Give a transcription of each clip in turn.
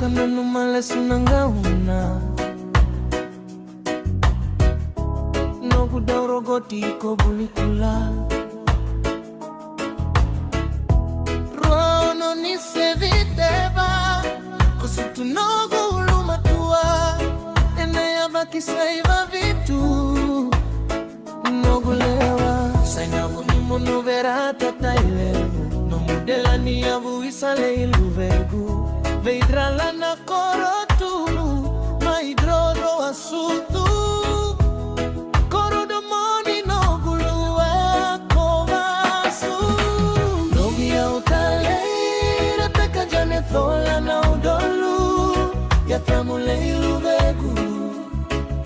kana no malas nangauna no gudoro goti ko bulikula rono ni se viteva kusutu no guluma tua enaya bakisaiva vitu no gulewa sainabu ni mono verata tailevu no mudelani avu isale iluvegu Veidrala na korotulu, maidrodo asutu Korodo moni no gulua kovasu Nogia utaleira teka jane thola na udolu Ya tramule iluvegu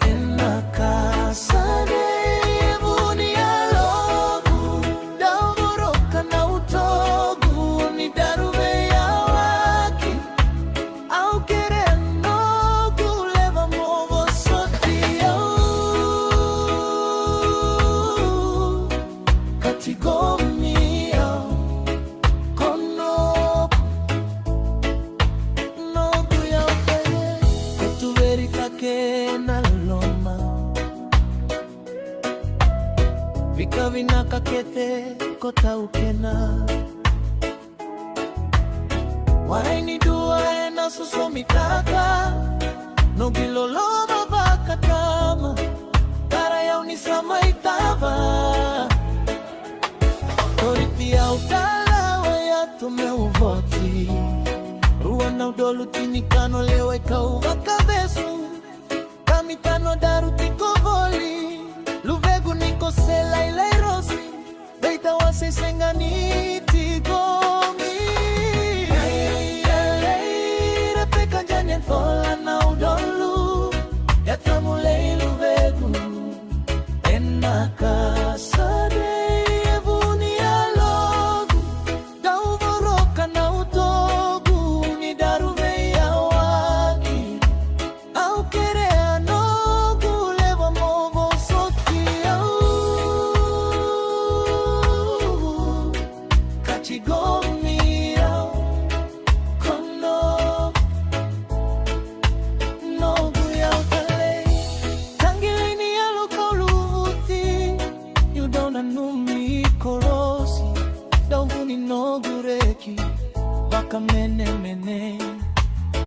Ena casa de alogu Dauvoroka na utogu Ni darube ya waki Vika vinaka kete kota ukena Waraini dua ena susomitaka No giloloma bakatama Tara ya unisama itava Toriti ya utala wayatu meuvoti Rua na udolu tinikano lewe kauva kabesu Kamitano daru tiko voli Luvegu niko sela ile rosi Beita wase sengani